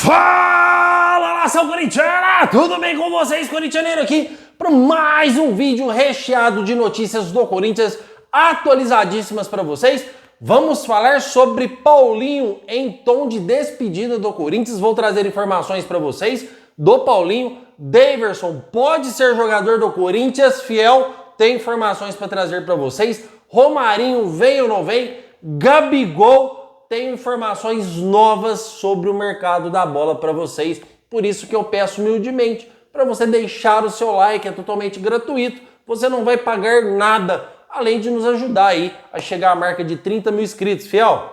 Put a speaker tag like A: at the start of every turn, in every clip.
A: Fala, nação corintiana! Tudo bem com vocês, corintianeiro, aqui para mais um vídeo recheado de notícias do Corinthians atualizadíssimas para vocês. Vamos falar sobre Paulinho em tom de despedida do Corinthians. Vou trazer informações para vocês do Paulinho. Daverson pode ser jogador do Corinthians, fiel, tem informações para trazer para vocês. Romarinho vem ou não vem? Gabigol, tenho informações novas sobre o mercado da bola para vocês. Por isso que eu peço humildemente para você deixar o seu like, é totalmente gratuito. Você não vai pagar nada, além de nos ajudar aí a chegar à marca de 30 mil inscritos, fiel.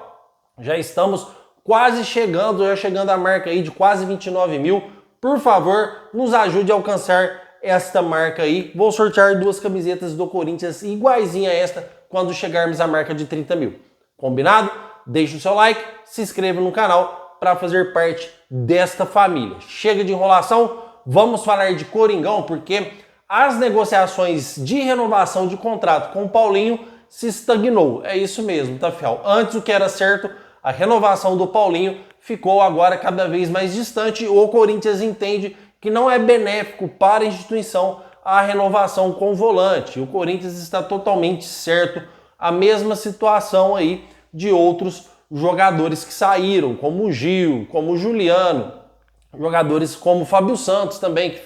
A: Já estamos quase chegando, à marca aí de quase 29 mil. Por favor, nos ajude a alcançar esta marca aí. Vou sortear 2 camisetas do Corinthians iguaizinha a esta quando chegarmos à marca de 30 mil. Combinado? Deixe o seu like, se inscreva no canal para fazer parte desta família. Chega de enrolação, vamos falar de Coringão, porque as negociações de renovação de contrato com o Paulinho se estagnou. É isso mesmo, tá, fiel? Antes o que era certo, a renovação do Paulinho ficou agora cada vez mais distante. O Corinthians entende que não é benéfico para a instituição a renovação com o volante. O Corinthians está totalmente certo. A mesma situação aí de outros jogadores que saíram, como o Gil, como o Juliano, jogadores como o Fábio Santos também, que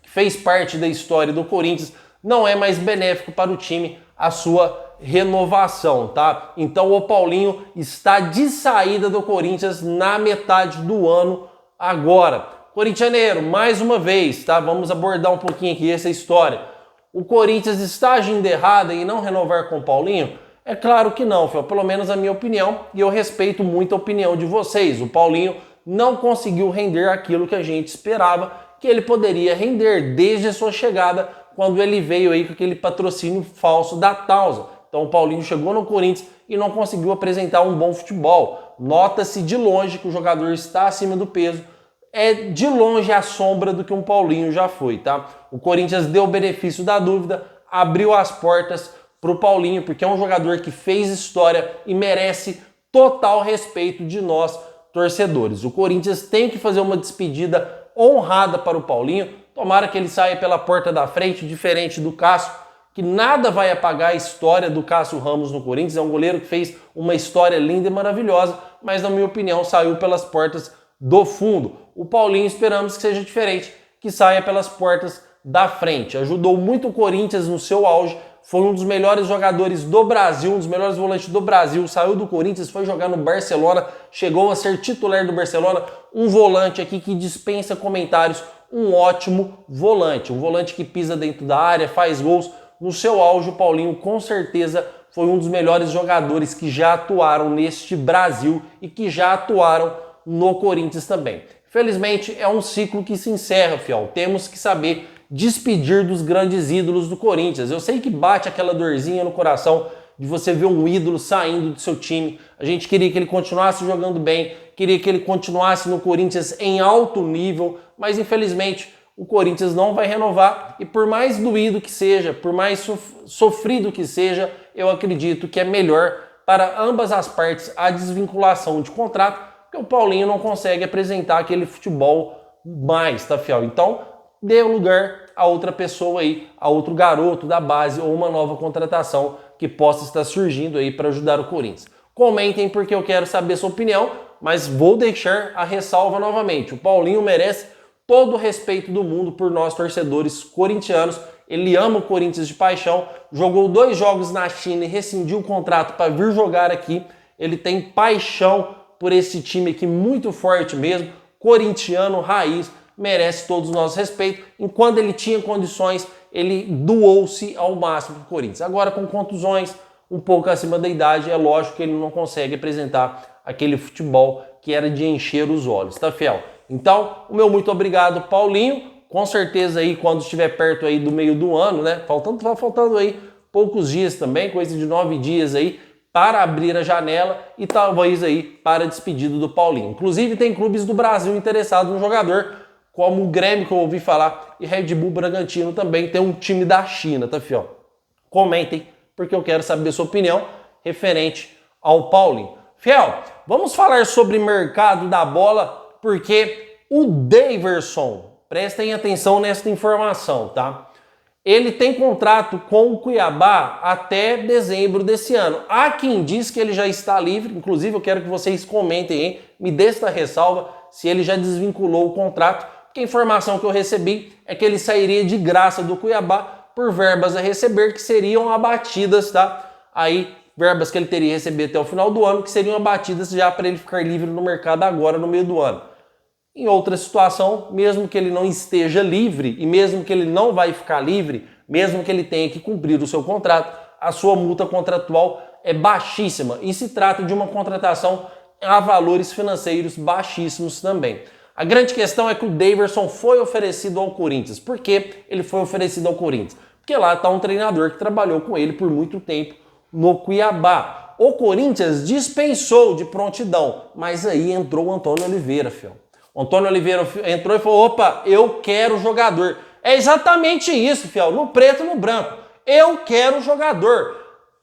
A: fez parte da história do Corinthians. Não é mais benéfico para o time a sua renovação, tá? Então o Paulinho está de saída do Corinthians na metade do ano agora. Corintianeiro, mais uma vez, tá? Vamos abordar um pouquinho aqui essa história. O Corinthians está agindo errado em não renovar com o Paulinho? É claro que não, filho. Pelo menos a minha opinião, e eu respeito muito a opinião de vocês. O Paulinho não conseguiu render aquilo que a gente esperava que ele poderia render desde a sua chegada, quando ele veio aí com aquele patrocínio falso da Tausa. Então o Paulinho chegou no Corinthians e não conseguiu apresentar um bom futebol. Nota-se de longe que o jogador está acima do peso. É de longe a sombra do que um Paulinho já foi, tá? O Corinthians deu o benefício da dúvida, abriu as portas para o Paulinho, porque é um jogador que fez história e merece total respeito de nós, torcedores. O Corinthians tem que fazer uma despedida honrada para o Paulinho. Tomara que ele saia pela porta da frente, diferente do Cássio, que nada vai apagar a história do Cássio Ramos no Corinthians. É um goleiro que fez uma história linda e maravilhosa, mas na minha opinião saiu pelas portas do fundo. O Paulinho esperamos que seja diferente, que saia pelas portas da frente. Ajudou muito o Corinthians no seu auge, foi um dos melhores jogadores do Brasil, um dos melhores volantes do Brasil, saiu do Corinthians, foi jogar no Barcelona, chegou a ser titular do Barcelona, um volante aqui que dispensa comentários, um ótimo volante, um volante que pisa dentro da área, faz gols. No seu auge, o Paulinho com certeza foi um dos melhores jogadores que já atuaram neste Brasil e que já atuaram no Corinthians também. Felizmente é um ciclo que se encerra, fiel. Temos que saber despedir dos grandes ídolos do Corinthians. Eu sei que bate aquela dorzinha no coração de você ver um ídolo saindo do seu time. A gente queria que ele continuasse jogando bem, queria que ele continuasse no Corinthians em alto nível, mas infelizmente o Corinthians não vai renovar e por mais doído que seja, por mais sofrido que seja, eu acredito que é melhor para ambas as partes a desvinculação de contrato, porque o Paulinho não consegue apresentar aquele futebol mais, tá, fiel? Então, dê lugar a outra pessoa aí, a outro garoto da base ou uma nova contratação que possa estar surgindo aí para ajudar o Corinthians. Comentem porque eu quero saber sua opinião, mas vou deixar a ressalva novamente. O Paulinho merece todo o respeito do mundo por nós torcedores corintianos. Ele ama o Corinthians de paixão, jogou 2 jogos na China e rescindiu o contrato para vir jogar aqui. Ele tem paixão por esse time aqui muito forte mesmo, corintiano raiz, merece todos os nossos respeitos. Enquanto ele tinha condições, ele doou-se ao máximo para o Corinthians. Agora, com contusões, um pouco acima da idade, é lógico que ele não consegue apresentar aquele futebol que era de encher os olhos, tá, fiel? Então, o meu muito obrigado, Paulinho. Com certeza aí, quando estiver perto aí do meio do ano, né? Tá faltando aí poucos dias também, coisa de 9 dias aí, para abrir a janela e talvez aí para a despedida do Paulinho. Inclusive, tem clubes do Brasil interessados no jogador, como o Grêmio, que eu ouvi falar, e Red Bull Bragantino também tem um time da China, tá, fiel? Comentem, porque eu quero saber a sua opinião referente ao Paulinho. Fiel, vamos falar sobre mercado da bola porque o Daverson, prestem atenção nesta informação, tá? Ele tem contrato com o Cuiabá até dezembro desse ano. Há quem diz que ele já está livre, inclusive eu quero que vocês comentem aí, me dê esta ressalva, se ele já desvinculou o contrato, porque a informação que eu recebi é que ele sairia de graça do Cuiabá por verbas a receber que seriam abatidas, tá? Aí, verbas que ele teria a receber até o final do ano, que seriam abatidas já para ele ficar livre no mercado agora, no meio do ano. Em outra situação, mesmo que ele não esteja livre e mesmo que ele não vai ficar livre, mesmo que ele tenha que cumprir o seu contrato, a sua multa contratual é baixíssima e se trata de uma contratação a valores financeiros baixíssimos também. A grande questão é que o Daverson foi oferecido ao Corinthians. Por que ele foi oferecido ao Corinthians? Porque lá está um treinador que trabalhou com ele por muito tempo no Cuiabá. O Corinthians dispensou de prontidão, mas aí entrou o Antônio Oliveira, filho. O Antônio Oliveira entrou e falou, opa, eu quero jogador. É exatamente isso, fiel, no preto e no branco. Eu quero jogador.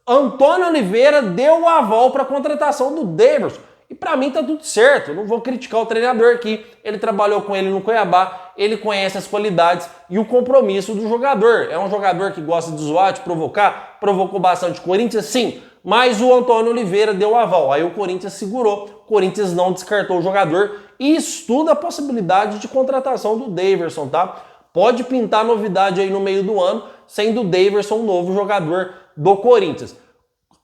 A: Antônio Oliveira deu o aval para a contratação do Daverson. E para mim tá tudo certo, eu não vou criticar o treinador aqui. Ele trabalhou com ele no Cuiabá, ele conhece as qualidades e o compromisso do jogador. É um jogador que gosta de zoar, de provocar, provocou bastante o Corinthians, sim. Mas o Antônio Oliveira deu o aval, aí o Corinthians segurou, o Corinthians não descartou o jogador e estuda a possibilidade de contratação do Daverson, tá? Pode pintar novidade aí no meio do ano, sendo o Daverson um novo jogador do Corinthians.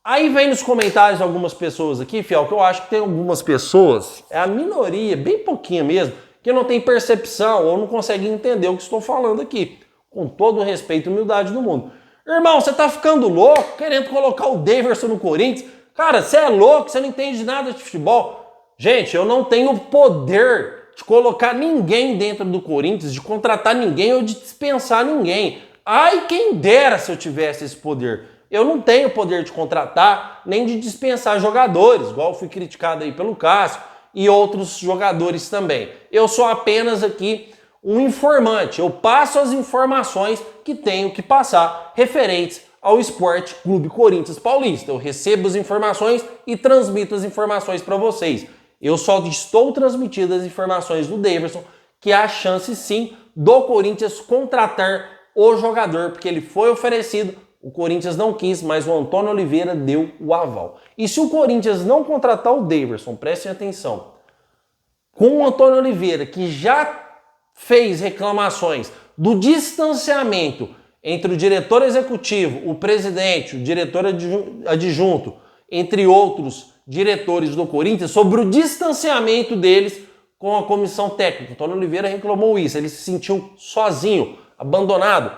A: Aí vem nos comentários algumas pessoas aqui, fiel, que eu acho que tem algumas pessoas, é a minoria, bem pouquinha mesmo, que não tem percepção ou não consegue entender o que estou falando aqui. Com todo o respeito e humildade do mundo. Irmão, você tá ficando louco querendo colocar o Daverson no Corinthians? Cara, você é louco, você não entende nada de futebol. Gente, eu não tenho poder de colocar ninguém dentro do Corinthians, de contratar ninguém ou de dispensar ninguém. Ai, quem dera se eu tivesse esse poder. Eu não tenho poder de contratar nem de dispensar jogadores, igual eu fui criticado aí pelo Cássio e outros jogadores também. Eu sou apenas aqui um informante, eu passo as informações que tenho que passar referentes ao Esporte Clube Corinthians Paulista. Eu recebo as informações e transmito as informações para vocês. Eu só estou transmitindo as informações do Daverson, que há chance sim do Corinthians contratar o jogador, porque ele foi oferecido, o Corinthians não quis, mas o Antônio Oliveira deu o aval. E se o Corinthians não contratar o Daverson, prestem atenção, com o Antônio Oliveira, que já fez reclamações do distanciamento entre o diretor executivo, o presidente, o diretor adjunto, entre outros diretores do Corinthians, sobre o distanciamento deles com a comissão técnica. Antônio Oliveira reclamou isso, ele se sentiu sozinho, abandonado.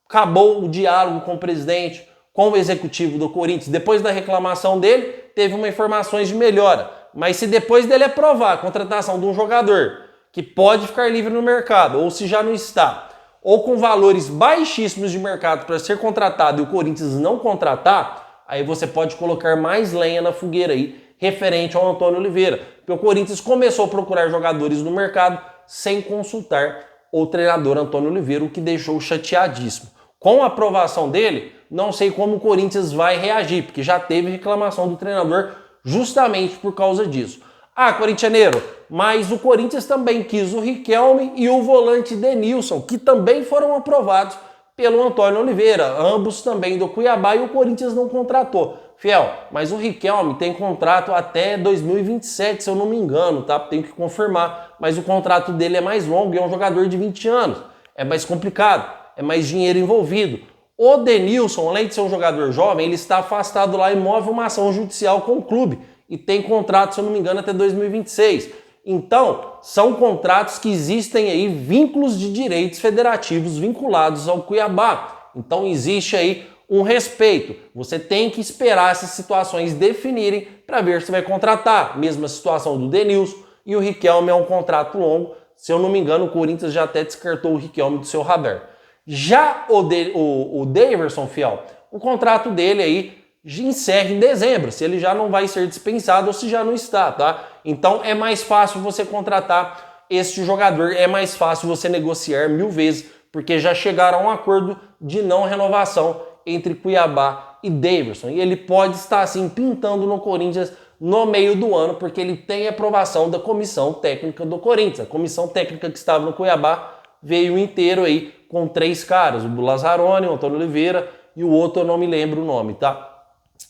A: Acabou o diálogo com o presidente, com o executivo do Corinthians. Depois da reclamação dele, teve uma informações de melhora. Mas se depois dele aprovar a contratação de um jogador que pode ficar livre no mercado, ou se já não está, ou com valores baixíssimos de mercado para ser contratado e o Corinthians não contratar, aí você pode colocar mais lenha na fogueira aí, referente ao Antônio Oliveira. Porque o Corinthians começou a procurar jogadores no mercado sem consultar o treinador Antônio Oliveira, o que deixou chateadíssimo. Com a aprovação dele, não sei como o Corinthians vai reagir, porque já teve reclamação do treinador justamente por causa disso. Ah, corintianeiro, mas o Corinthians também quis o Riquelme e o volante Denilson, que também foram aprovados pelo Antônio Oliveira, ambos também do Cuiabá, e o Corinthians não contratou. Fiel, mas o Riquelme tem contrato até 2027, se eu não me engano, tá? Tenho que confirmar, mas o contrato dele é mais longo e é um jogador de 20 anos. É mais complicado, é mais dinheiro envolvido. O Denilson, além de ser um jogador jovem, ele está afastado lá e move uma ação judicial com o clube e tem contrato, se eu não me engano, até 2026. Então, são contratos que existem aí vínculos de direitos federativos vinculados ao Cuiabá. Então, existe aí um respeito. Você tem que esperar essas situações definirem para ver se vai contratar. Mesma situação do Denilson e o Riquelme é um contrato longo. Se eu não me engano, o Corinthians já até descartou o Riquelme do seu radar. Já o Daverson, fiel, o contrato dele aí encerra em dezembro, se ele já não vai ser dispensado ou se já não está, tá? Então é mais fácil você contratar este jogador, é mais fácil você negociar 1000 vezes, porque já chegaram a um acordo de não renovação entre Cuiabá e Daverson. E ele pode estar assim pintando no Corinthians no meio do ano, porque ele tem aprovação da comissão técnica do Corinthians. A comissão técnica que estava no Cuiabá veio inteiro aí com 3 caras, o Lazzaroni, o Antônio Oliveira e o outro eu não me lembro o nome, tá?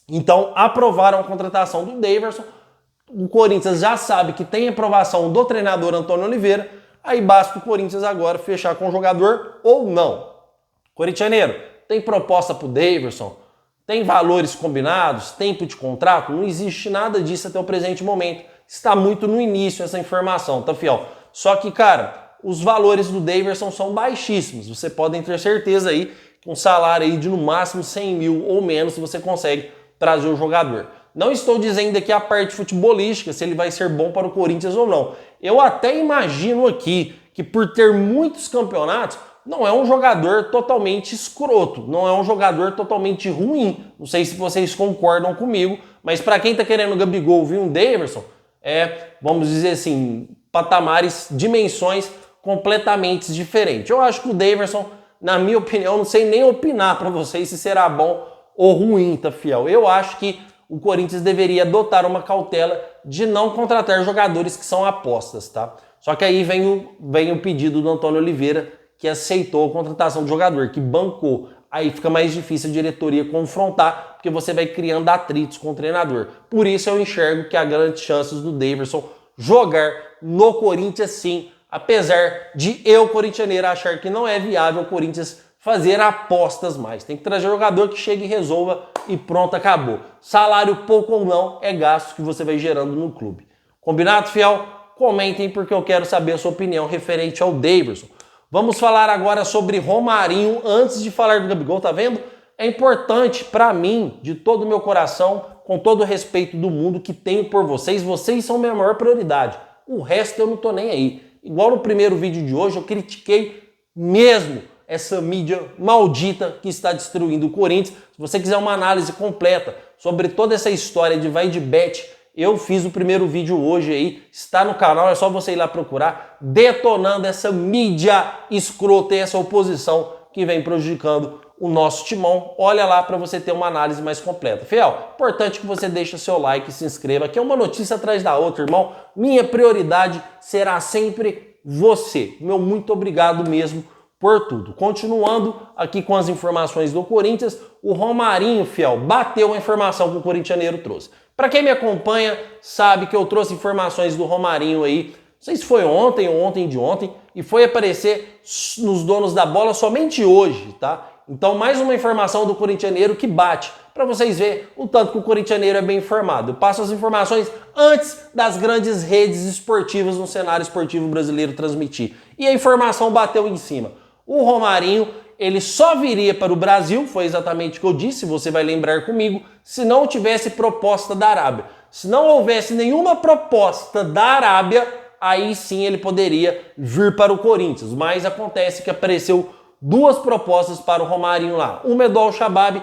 A: Então aprovaram a contratação do Daverson. O Corinthians já sabe que tem aprovação do treinador Antônio Oliveira, aí basta o Corinthians agora fechar com o jogador ou não. Corintianeiro, tem proposta pro Daverson? Tem valores combinados? Tempo de contrato? Não existe nada disso até o presente momento. Está muito no início essa informação, tá, fiel? Só que, cara, os valores do Daverson são baixíssimos. Você podem ter certeza aí que um salário aí de no máximo 100 mil ou menos você consegue trazer o jogador. Não estou dizendo aqui a parte futebolística, se ele vai ser bom para o Corinthians ou não. Eu até imagino aqui que por ter muitos campeonatos, não é um jogador totalmente escroto, não é um jogador totalmente ruim. Não sei se vocês concordam comigo, mas para quem está querendo o Gabigol vir um Daverson, vamos dizer assim, patamares, dimensões completamente diferentes. Eu acho que o Daverson, na minha opinião, não sei nem opinar para vocês se será bom ou ruim, tá, fiel? Eu acho que o Corinthians deveria adotar uma cautela de não contratar jogadores que são apostas, tá? Só que aí vem o pedido do Antônio Oliveira, que aceitou a contratação do jogador, que bancou. Aí fica mais difícil a diretoria confrontar, porque você vai criando atritos com o treinador. Por isso eu enxergo que há grandes chances do Daverson jogar no Corinthians sim, apesar de eu, corintianeiro, achar que não é viável o Corinthians fazer apostas mais. Tem que trazer jogador que chegue e resolva e pronto, acabou. Salário pouco ou não é gasto que você vai gerando no clube. Combinado, fiel? Comentem porque eu quero saber a sua opinião referente ao Daverson. Vamos falar agora sobre Romarinho antes de falar do Gabigol, tá vendo? É importante para mim, de todo o meu coração, com todo o respeito do mundo que tenho por vocês, vocês são minha maior prioridade. O resto eu não tô nem aí. Igual no primeiro vídeo de hoje, eu critiquei mesmo essa mídia maldita que está destruindo o Corinthians. Se você quiser uma análise completa sobre toda essa história de vai de bet, eu fiz o primeiro vídeo hoje aí, está no canal, é só você ir lá procurar, detonando essa mídia escrota e essa oposição que vem prejudicando o nosso timão. Olha lá para você ter uma análise mais completa. Fiel, importante que você deixe seu like e se inscreva, que é uma notícia atrás da outra, irmão. Minha prioridade será sempre você. Meu muito obrigado mesmo por tudo. Continuando aqui com as informações do Corinthians, o Romarinho, fiel, bateu a informação que o corintianeiro trouxe. Para quem me acompanha, sabe que eu trouxe informações do Romarinho aí, não sei se foi ontem ou ontem de ontem, e foi aparecer nos donos da bola somente hoje, tá? Então, mais uma informação do corintianeiro que bate, para vocês verem o tanto que o corintianeiro é bem informado. Eu passo as informações antes das grandes redes esportivas no cenário esportivo brasileiro transmitir. E a informação bateu em cima. O Romarinho, ele só viria para o Brasil, foi exatamente o que eu disse, você vai lembrar comigo, se não tivesse proposta da Arábia. Se não houvesse nenhuma proposta da Arábia, aí sim ele poderia vir para o Corinthians. Mas acontece que apareceu 2 propostas para o Romarinho lá. Uma é do Al-Shabaab,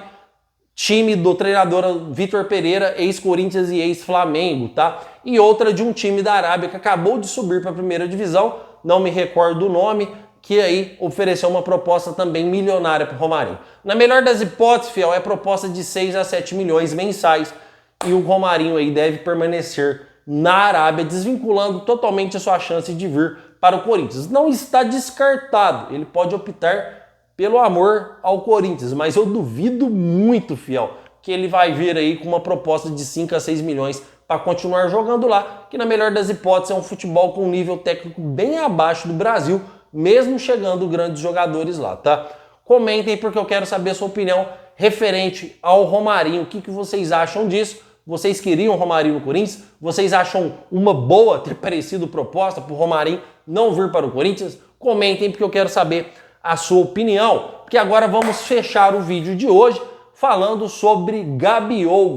A: time do treinador Vitor Pereira, ex-Corinthians e ex-Flamengo, tá? E outra de um time da Arábia que acabou de subir para a primeira divisão, não me recordo o nome, que aí ofereceu uma proposta também milionária para o Romarinho. Na melhor das hipóteses, fiel, é proposta de 6 a 7 milhões mensais e o Romarinho aí deve permanecer na Arábia, desvinculando totalmente a sua chance de vir para o Corinthians. Não está descartado, ele pode optar pelo amor ao Corinthians, mas eu duvido muito, fiel, que ele vai vir aí com uma proposta de 5 a 6 milhões para continuar jogando lá, que na melhor das hipóteses é um futebol com um nível técnico bem abaixo do Brasil, mesmo chegando grandes jogadores lá, tá? Comentem porque eu quero saber a sua opinião referente ao Romarinho. O que vocês acham disso? Vocês queriam o Romarinho no Corinthians? Vocês acham uma boa ter parecido proposta para o Romarinho não vir para o Corinthians? Comentem porque eu quero saber a sua opinião. Porque agora vamos fechar o vídeo de hoje falando sobre Gabigol,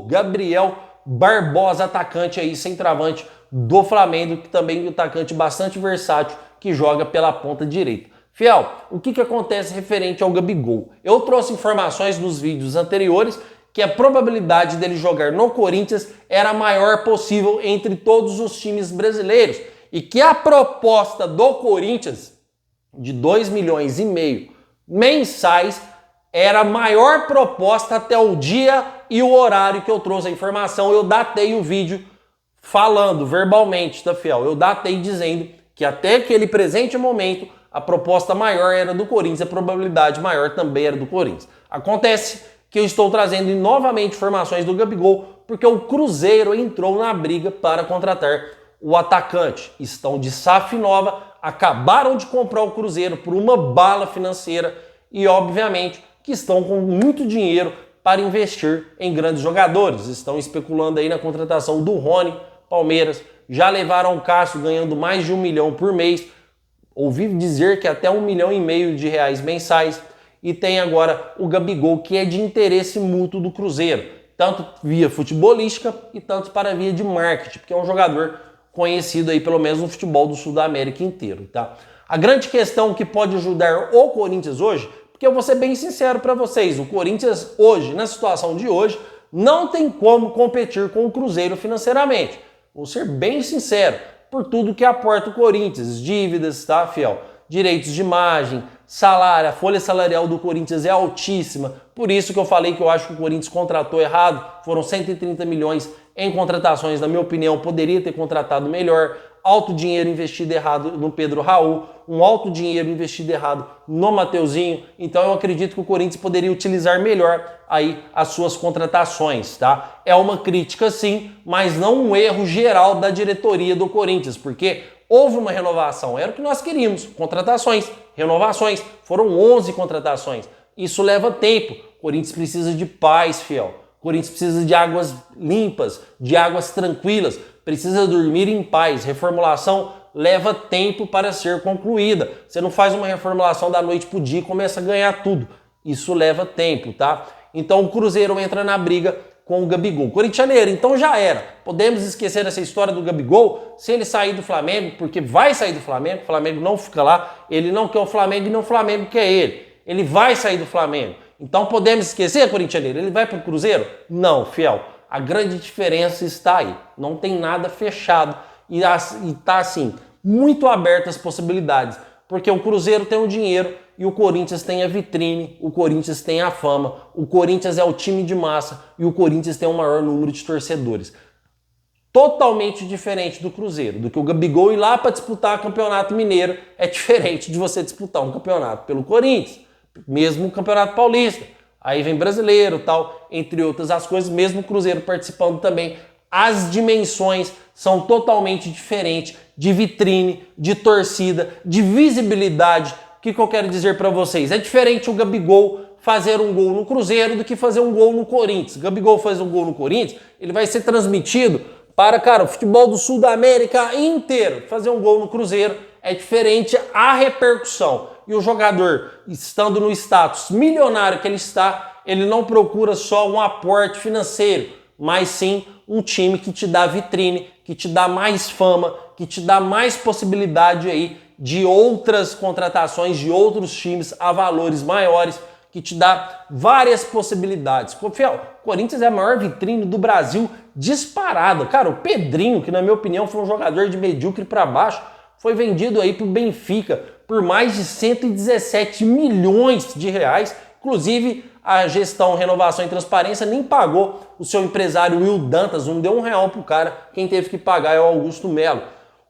A: Gabriel Barbosa, atacante aí, centroavante do Flamengo, que também é um atacante bastante versátil, que joga pela ponta direita. Fiel, o que acontece referente ao Gabigol? Eu trouxe informações nos vídeos anteriores que a probabilidade dele jogar no Corinthians era a maior possível entre todos os times brasileiros e que a proposta do Corinthians de 2,5 milhões mensais era a maior proposta até o dia e o horário que eu trouxe a informação, eu datei o vídeo falando verbalmente, tá, fiel? Eu datei dizendo que até aquele presente momento a proposta maior era do Corinthians, a probabilidade maior também era do Corinthians. Acontece que eu estou trazendo novamente informações do Gabigol porque o Cruzeiro entrou na briga para contratar o atacante. Estão de SAF nova, acabaram de comprar o Cruzeiro por uma bala financeira e, obviamente, que estão com muito dinheiro para investir em grandes jogadores. Estão especulando aí na contratação do Rony, Palmeiras. Já levaram o Cássio ganhando mais de 1 milhão por mês. Ouvi dizer que até 1,5 milhão de reais mensais. E tem agora o Gabigol, que é de interesse mútuo do Cruzeiro. Tanto via futebolística e tanto para via de marketing, porque é um jogador conhecido aí pelo menos no futebol do Sul da América inteiro, tá? A grande questão que pode ajudar o Corinthians hoje, porque eu vou ser bem sincero para vocês, o Corinthians hoje, na situação de hoje, não tem como competir com o Cruzeiro financeiramente. Vou ser bem sincero, por tudo que aporta o Corinthians, dívidas, tá, fiel? Direitos de imagem, salário, a folha salarial do Corinthians é altíssima, por isso que eu falei que eu acho que o Corinthians contratou errado, foram 130 milhões em contratações, na minha opinião, poderia ter contratado melhor, alto dinheiro investido errado no Pedro Raul, um alto dinheiro investido errado no Mateuzinho, então eu acredito que o Corinthians poderia utilizar melhor aí as suas contratações, tá? É uma crítica sim, mas não um erro geral da diretoria do Corinthians, porque houve uma renovação, era o que nós queríamos, contratações, renovações, foram 11 contratações, isso leva tempo, o Corinthians precisa de paz, fiel. O Corinthians precisa de águas limpas, de águas tranquilas, precisa dormir em paz. Reformulação leva tempo para ser concluída. Você não faz uma reformulação da noite para o dia e começa a ganhar tudo. Isso leva tempo, tá? Então o Cruzeiro entra na briga com o Gabigol. Corintianeiro, então já era. Podemos esquecer essa história do Gabigol se ele sair do Flamengo, porque vai sair do Flamengo, o Flamengo não fica lá, ele não quer o Flamengo e não o Flamengo quer ele. Ele vai sair do Flamengo. Então podemos esquecer, corintianeiro, ele vai para o Cruzeiro? Não, fiel. A grande diferença está aí. Não tem nada fechado e está assim, muito aberto as possibilidades. Porque o Cruzeiro tem o dinheiro e o Corinthians tem a vitrine, o Corinthians tem a fama, o Corinthians é o time de massa e o Corinthians tem o maior número de torcedores. Totalmente diferente do Cruzeiro, do que o Gabigol ir lá para disputar o Campeonato Mineiro é diferente de você disputar um campeonato pelo Corinthians. Mesmo o Campeonato Paulista, aí vem brasileiro, tal, entre outras as coisas, mesmo o Cruzeiro participando também, as dimensões são totalmente diferentes de vitrine, de torcida, de visibilidade. O que eu quero dizer para vocês? É diferente o Gabigol fazer um gol no Cruzeiro do que fazer um gol no Corinthians. O Gabigol faz um gol no Corinthians, ele vai ser transmitido para, cara, o futebol do Sul da América inteiro. Fazer um gol no Cruzeiro é diferente a repercussão. E o jogador, estando no status milionário que ele está, ele não procura só um aporte financeiro, mas sim um time que te dá vitrine, que te dá mais fama, que te dá mais possibilidade aí de outras contratações, de outros times a valores maiores, que te dá várias possibilidades. Fiel, o Corinthians é a maior vitrine do Brasil disparada. Cara, o Pedrinho, que na minha opinião foi um jogador de medíocre para baixo, foi vendido aí para o Benfica por mais de 117 milhões de reais. Inclusive, a gestão Renovação e Transparência nem pagou o seu empresário Will Dantas, não deu R$1 pro cara, quem teve que pagar é o Augusto Melo.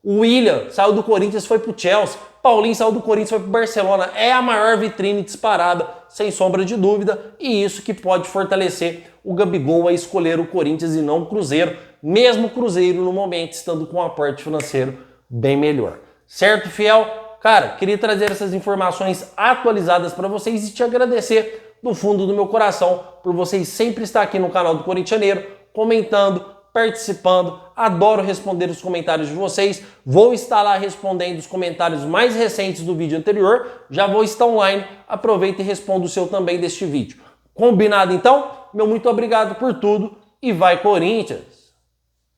A: O William saiu do Corinthians, foi pro Chelsea. Paulinho saiu do Corinthians, foi pro Barcelona. É a maior vitrine disparada, sem sombra de dúvida, e isso que pode fortalecer o Gabigol a escolher o Corinthians e não o Cruzeiro, mesmo o Cruzeiro no momento estando com um aporte financeiro bem melhor. Certo, fiel? Cara, queria trazer essas informações atualizadas para vocês e te agradecer do fundo do meu coração por vocês sempre estar aqui no canal do Corintianeiro, comentando, participando. Adoro responder os comentários de vocês. Vou estar lá respondendo os comentários mais recentes do vídeo anterior. Já vou estar online. Aproveita e responda o seu também deste vídeo. Combinado então? Meu muito obrigado por tudo e vai Corinthians!